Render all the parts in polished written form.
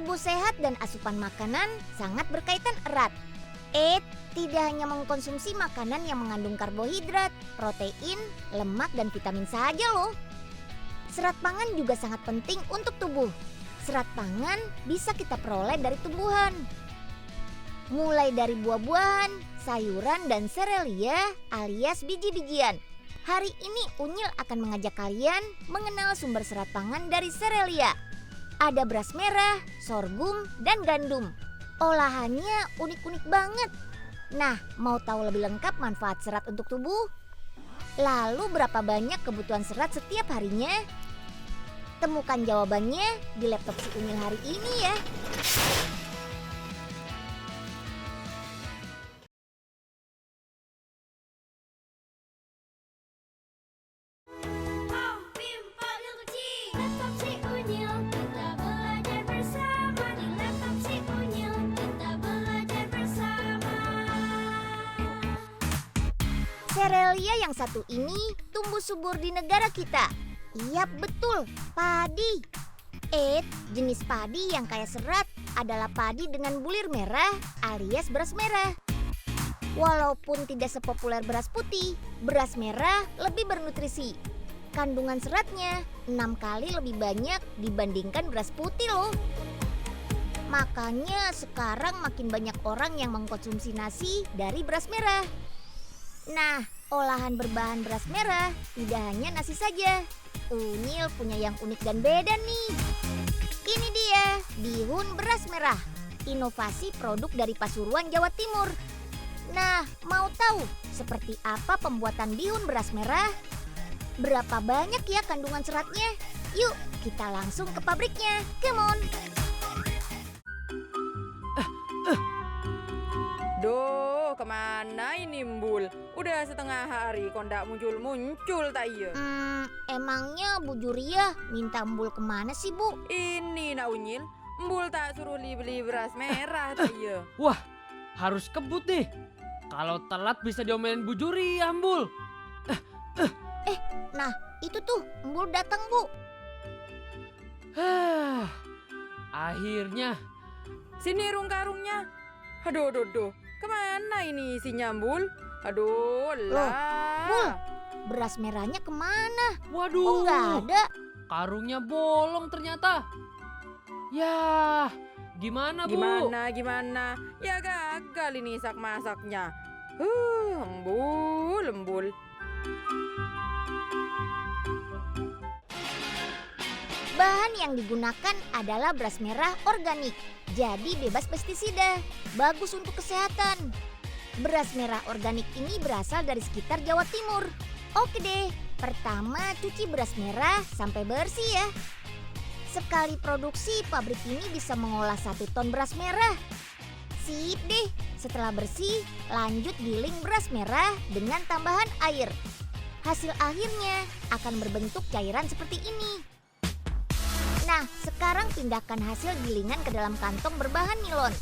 Tubuh sehat dan asupan makanan sangat berkaitan erat. Tidak hanya mengkonsumsi makanan yang mengandung karbohidrat, protein, lemak, dan vitamin saja loh. Serat pangan juga sangat penting untuk tubuh. Serat pangan bisa kita peroleh dari tumbuhan. Mulai dari buah-buahan, sayuran, dan serelia alias biji-bijian. Hari ini Unyil akan mengajak kalian mengenal sumber serat pangan dari serelia. Ada beras merah, sorghum, dan gandum. Olahannya unik-unik banget. Nah, mau tahu lebih lengkap manfaat serat untuk tubuh? Lalu berapa banyak kebutuhan serat setiap harinya? Temukan jawabannya di laptop si Unyil hari ini ya. Serelia yang satu ini tumbuh subur di negara kita. Iya betul, padi. Jenis padi yang kaya serat adalah padi dengan bulir merah alias beras merah. Walaupun tidak sepopuler beras putih, beras merah lebih bernutrisi. Kandungan seratnya 6 kali lebih banyak dibandingkan beras putih loh. Makanya sekarang makin banyak orang yang mengkonsumsi nasi dari beras merah. Nah, olahan berbahan beras merah tidak hanya nasi saja. Unyil punya yang unik dan beda nih. Ini dia, bihun beras merah. Inovasi produk dari Pasuruan, Jawa Timur. Nah, mau tahu seperti apa pembuatan bihun beras merah? Berapa banyak ya kandungan seratnya? Yuk, kita langsung ke pabriknya. Come on! Duh, kemana ini Mbul? Udah setengah hari kok ndak muncul-muncul tak iya? Emangnya Bu Juria minta Mbul kemana sih Bu? Ini nak Unyil, Mbul tak suruh beli beras merah tak iya? Wah, harus kebut nih. Kalau telat bisa diomelin Bu Juria, Mbul. Nah, itu tuh Mbul datang Bu. Akhirnya. Sini karungnya. Aduh. Kemana ini isinya Mbul? Aduh lah. Mbul, beras merahnya kemana? Waduh. Oh, nggak ada. Karungnya bolong ternyata. Ya, gimana Bu? Gimana? Ya gagal ini masak-masaknya. Mbul. Bahan yang digunakan adalah beras merah organik, jadi bebas pestisida, bagus untuk kesehatan. Beras merah organik ini berasal dari sekitar Jawa Timur. Oke deh, pertama cuci beras merah sampai bersih ya. Sekali produksi, pabrik ini bisa mengolah 1 ton beras merah. Sip deh, setelah bersih, lanjut giling beras merah dengan tambahan air. Hasil akhirnya akan berbentuk cairan seperti ini. Nah, sekarang pindahkan hasil gilingan ke dalam kantong berbahan nilon.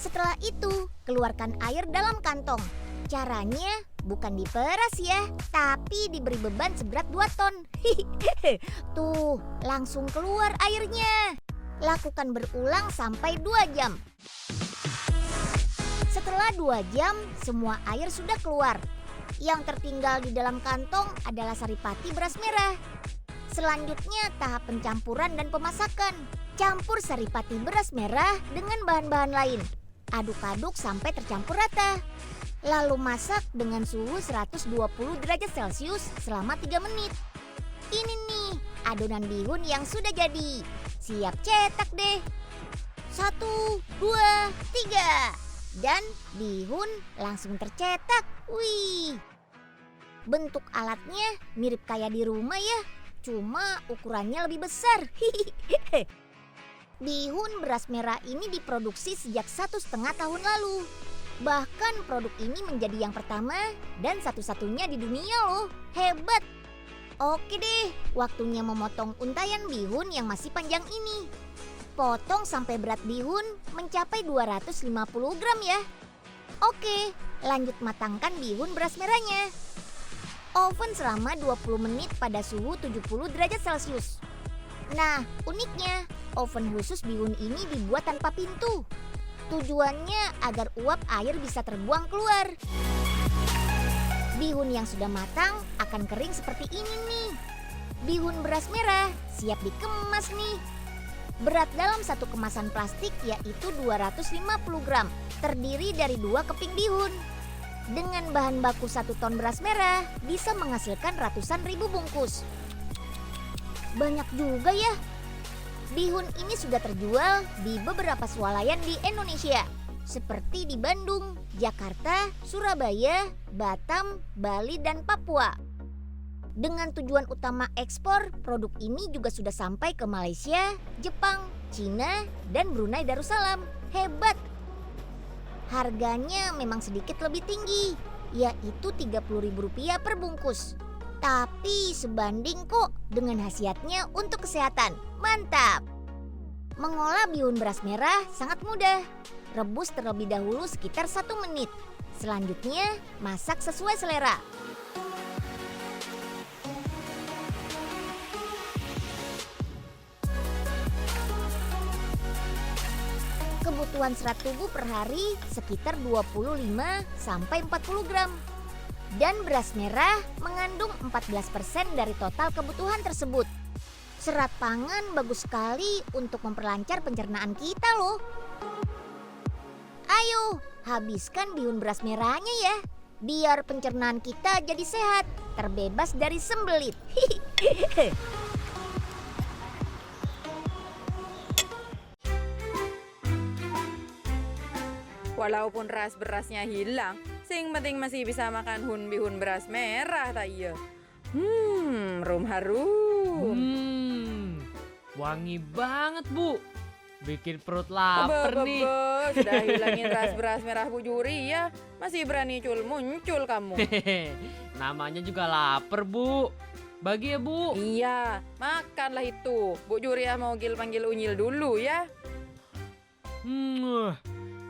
Setelah itu, keluarkan air dalam kantong. Caranya bukan diperas ya, tapi diberi beban seberat 2 ton. Tuh, langsung keluar airnya. Lakukan berulang sampai 2 jam. Setelah 2 jam, semua air sudah keluar. Yang tertinggal di dalam kantong adalah saripati beras merah. Selanjutnya tahap pencampuran dan pemasakan. Campur saripati beras merah dengan bahan-bahan lain. Aduk-aduk sampai tercampur rata. Lalu masak dengan suhu 120 derajat Celcius selama 3 menit. Ini nih adonan bihun yang sudah jadi. Siap cetak deh. 1, 2, 3. Dan bihun langsung tercetak. Wih. Bentuk alatnya mirip kayak di rumah ya. Cuma ukurannya lebih besar. Bihun beras merah ini diproduksi sejak 1,5 tahun lalu. Bahkan produk ini menjadi yang pertama dan satu-satunya di dunia loh. Hebat. Oke deh, waktunya memotong untayan bihun yang masih panjang ini. Potong sampai berat bihun mencapai 250 gram ya. Oke, lanjut matangkan bihun beras merahnya. Oven selama 20 menit pada suhu 70 derajat Celcius. Nah, uniknya, oven khusus bihun ini dibuat tanpa pintu. Tujuannya agar uap air bisa terbuang keluar. Bihun yang sudah matang akan kering seperti ini nih. Bihun beras merah siap dikemas nih. Berat dalam satu kemasan plastik yaitu 250 gram, terdiri dari 2 keping bihun. Dengan bahan baku 1 ton beras merah, bisa menghasilkan ratusan ribu bungkus. Banyak juga ya. Bihun ini sudah terjual di beberapa swalayan di Indonesia, seperti di Bandung, Jakarta, Surabaya, Batam, Bali, dan Papua. Dengan tujuan utama ekspor, produk ini juga sudah sampai ke Malaysia, Jepang, Cina, dan Brunei Darussalam. Hebat! Harganya memang sedikit lebih tinggi, yaitu Rp30.000 per bungkus. Tapi sebanding kok dengan khasiatnya untuk kesehatan. Mantap! Mengolah bihun beras merah sangat mudah. Rebus terlebih dahulu sekitar 1 menit. Selanjutnya, masak sesuai selera. Kebutuhan serat tubuh per hari sekitar 25-40 gram. Dan beras merah mengandung 14% dari total kebutuhan tersebut. Serat pangan bagus sekali untuk memperlancar pencernaan kita loh. Ayo, habiskan bihun beras merahnya ya. Biar pencernaan kita jadi sehat, terbebas dari sembelit. Walaupun ras berasnya hilang, sing penting masih bisa makan bihun beras merah tak iya. Rum harum. Wangi banget, Bu. Bikin perut lapar nih. Sudah hilangin ras beras merah Bu Juri ya. Masih berani muncul kamu. Namanya juga lapar, Bu. Bagi ya, Bu. Iya, makanlah itu. Bu Juri ya mau panggil Unyil dulu ya.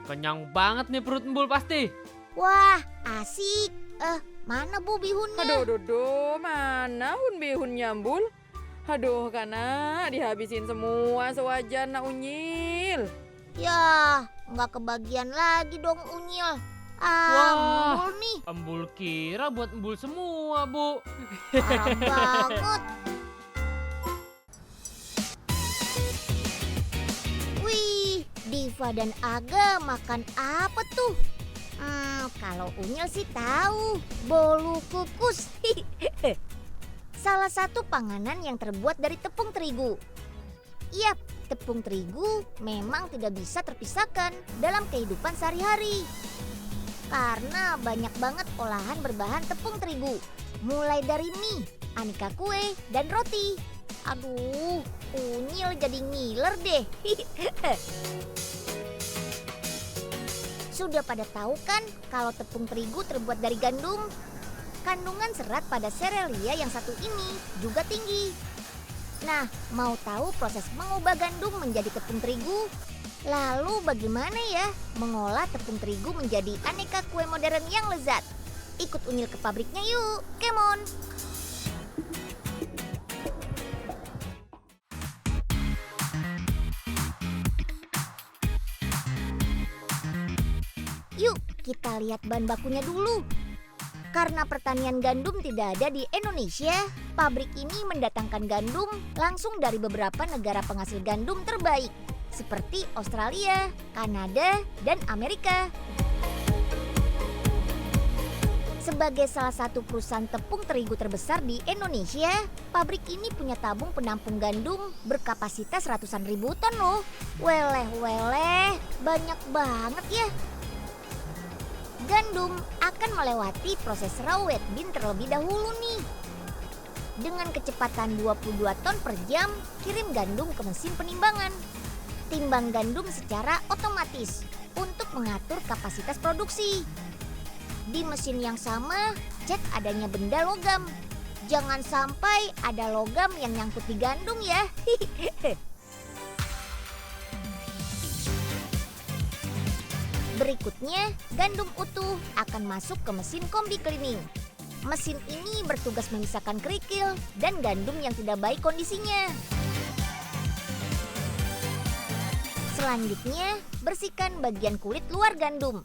Kenyang banget nih perut Embul pasti. Wah, asik. Mana Bu bihunnya? Aduh, mana bihunnya Embul? Aduh, karena dihabisin semua sewajan nak Unyil. Ya, nggak kebagian lagi dong Unyil. Wah, Embul nih. Embul kira buat Embul semua, Bu. Parah banget. Wih, Diva dan Aga makan apa tuh? Kalau Unyil sih tahu, bolu kukus. Salah satu panganan yang terbuat dari tepung terigu. Yap, tepung terigu memang tidak bisa terpisahkan dalam kehidupan sehari-hari. Karena banyak banget olahan berbahan tepung terigu. Mulai dari mie, aneka kue, dan roti. Aduh, Unyil jadi ngiler deh. Sudah pada tahu kan kalau tepung terigu terbuat dari gandum? Kandungan serat pada serealia yang satu ini juga tinggi. Nah, mau tahu proses mengubah gandum menjadi tepung terigu? Lalu bagaimana ya mengolah tepung terigu menjadi aneka kue modern yang lezat? Ikut Unyil ke pabriknya yuk, come on! Yuk, kita lihat bahan bakunya dulu. Karena pertanian gandum tidak ada di Indonesia, pabrik ini mendatangkan gandum langsung dari beberapa negara penghasil gandum terbaik, seperti Australia, Kanada, dan Amerika. Sebagai salah satu perusahaan tepung terigu terbesar di Indonesia, pabrik ini punya tabung penampung gandum berkapasitas ratusan ribu ton loh. Weleh, banyak banget ya. Gandum akan melewati proses raw wet bin terlebih dahulu nih. Dengan kecepatan 22 ton per jam, kirim gandum ke mesin penimbangan. Timbang gandum secara otomatis untuk mengatur kapasitas produksi. Di mesin yang sama, cek adanya benda logam. Jangan sampai ada logam yang nyangkut di gandum ya. Berikutnya, gandum utuh akan masuk ke mesin kombi cleaning. Mesin ini bertugas memisahkan kerikil dan gandum yang tidak baik kondisinya. Selanjutnya, bersihkan bagian kulit luar gandum.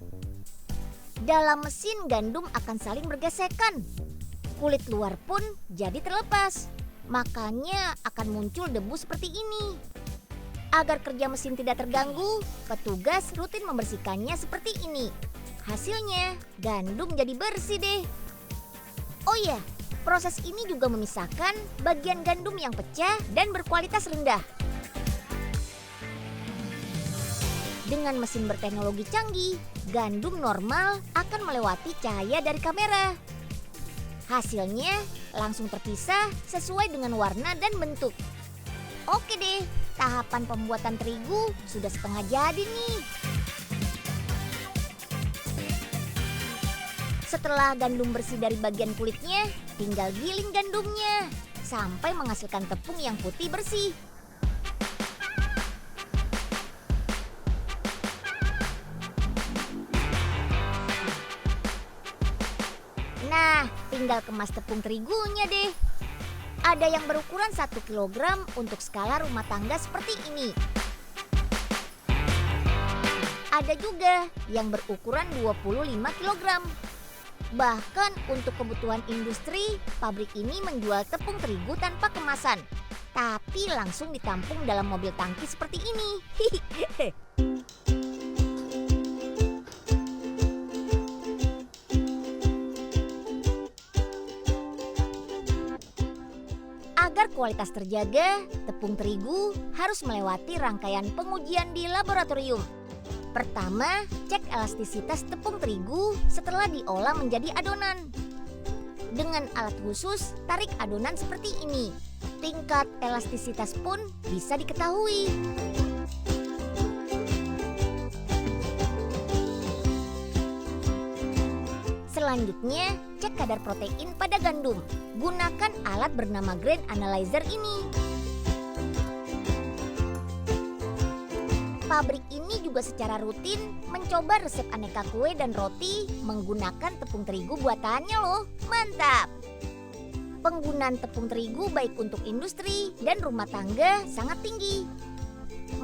Dalam mesin, gandum akan saling bergesekan. Kulit luar pun jadi terlepas. Makanya akan muncul debu seperti ini. Agar kerja mesin tidak terganggu, petugas rutin membersihkannya seperti ini. Hasilnya, gandum jadi bersih deh. Oh iya, proses ini juga memisahkan bagian gandum yang pecah dan berkualitas rendah. Dengan mesin berteknologi canggih, gandum normal akan melewati cahaya dari kamera. Hasilnya langsung terpisah sesuai dengan warna dan bentuk. Oke deh, tahapan pembuatan terigu sudah setengah jadi nih. Setelah gandum bersih dari bagian kulitnya, tinggal giling gandumnya sampai menghasilkan tepung yang putih bersih. Nah, tinggal kemas tepung terigunya deh. Ada yang berukuran 1 kg untuk skala rumah tangga seperti ini. Ada juga yang berukuran 25 kg. Bahkan untuk kebutuhan industri, pabrik ini menjual tepung terigu tanpa kemasan. Tapi langsung ditampung dalam mobil tangki seperti ini. Agar kualitas terjaga, tepung terigu harus melewati rangkaian pengujian di laboratorium. Pertama, cek elastisitas tepung terigu setelah diolah menjadi adonan. Dengan alat khusus, tarik adonan seperti ini. Tingkat elastisitas pun bisa diketahui. Selanjutnya, cek kadar protein pada gandum. Gunakan alat bernama Grain Analyzer ini. Pabrik ini juga secara rutin mencoba resep aneka kue dan roti menggunakan tepung terigu buatannya loh. Mantap! Penggunaan tepung terigu baik untuk industri dan rumah tangga sangat tinggi.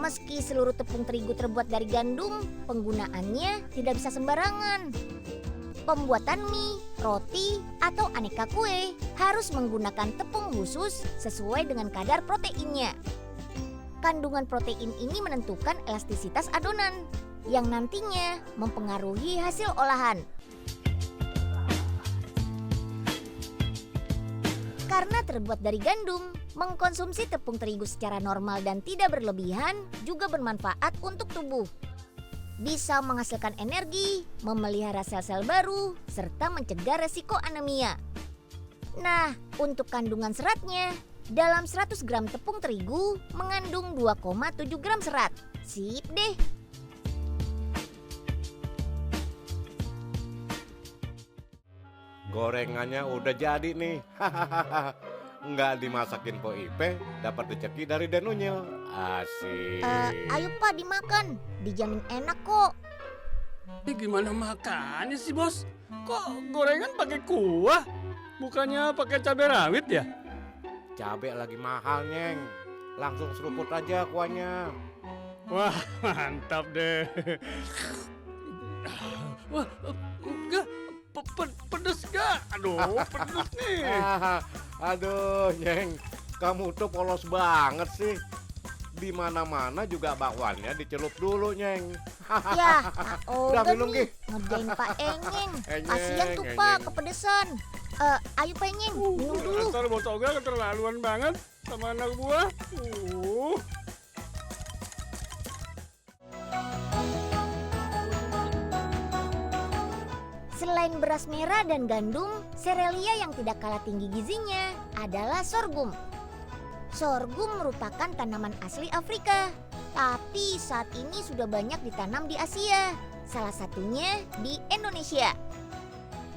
Meski seluruh tepung terigu terbuat dari gandum, penggunaannya tidak bisa sembarangan. Pembuatan mie, roti, atau aneka kue harus menggunakan tepung khusus sesuai dengan kadar proteinnya. Kandungan protein ini menentukan elastisitas adonan yang nantinya mempengaruhi hasil olahan. Karena terbuat dari gandum, mengkonsumsi tepung terigu secara normal dan tidak berlebihan juga bermanfaat untuk tubuh. Bisa menghasilkan energi, memelihara sel-sel baru, serta mencegah resiko anemia. Nah, untuk kandungan seratnya, dalam 100 gram tepung terigu mengandung 2,7 gram serat. Sip deh. Gorengannya udah jadi nih. Nggak dimasakin Po Ipe, dapat rezeki dari Denunyil. Asik. Ayo Pak dimakan, dijamin enak kok. Gimana makannya sih bos? Kok gorengan pakai kuah? Bukannya pakai cabai rawit ya? Cabe lagi mahal, Nyeng. Langsung seruput aja kuahnya. Wah mantap deh. Wah enggak, pedes gak? Aduh pedes nih. Aduh, Nyeng. Kamu tuh polos banget sih. Di mana-mana juga bakwannya dicelup dulu, Nyeng. Ya, Udah udah minum, nih, Gi. ngerjain Pak Enyeng. Enyeng, Kasian tuh Enyeng. Pak, kepedesan. Ayo Pak Enyeng, minum dulu. Dasar bos Oga keterlaluan banget sama anak buah. Selain beras merah dan gandum, serealia yang tidak kalah tinggi gizinya adalah sorghum. Sorghum merupakan tanaman asli Afrika, tapi saat ini sudah banyak ditanam di Asia, salah satunya di Indonesia.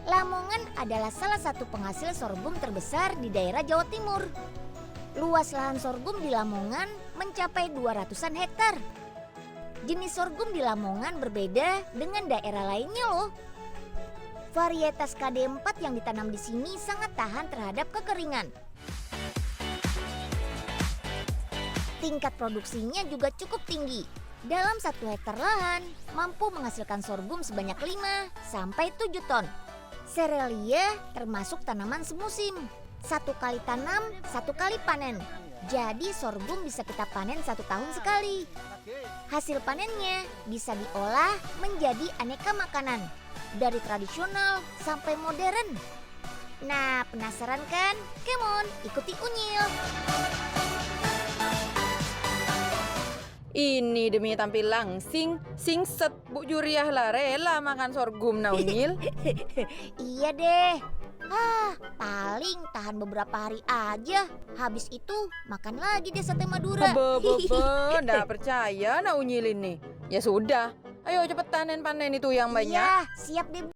Lamongan adalah salah satu penghasil sorghum terbesar di daerah Jawa Timur. Luas lahan sorghum di Lamongan mencapai 200-an hektar. Jenis sorghum di Lamongan berbeda dengan daerah lainnya loh. Varietas KD4 yang ditanam di sini sangat tahan terhadap kekeringan. Tingkat produksinya juga cukup tinggi. Dalam 1 hektar lahan, mampu menghasilkan sorghum sebanyak 5 sampai 7 ton. Serelia termasuk tanaman semusim. 1 kali tanam, 1 kali panen. Jadi sorghum bisa kita panen 1 tahun sekali. Hasil panennya bisa diolah menjadi aneka makanan. Dari tradisional sampai modern. Nah, penasaran kan? Come on, ikuti Unyil. Ini demi tampil langsing, singset Bu Juriah lah rela makan sorghum na Unyil. Iya deh. Paling tahan beberapa hari aja. Habis itu makan lagi deh sate Madura. Nggak percaya na Unyil ini. Ya sudah, ayo cepetan panen itu yang banyak. Iya, siap deh.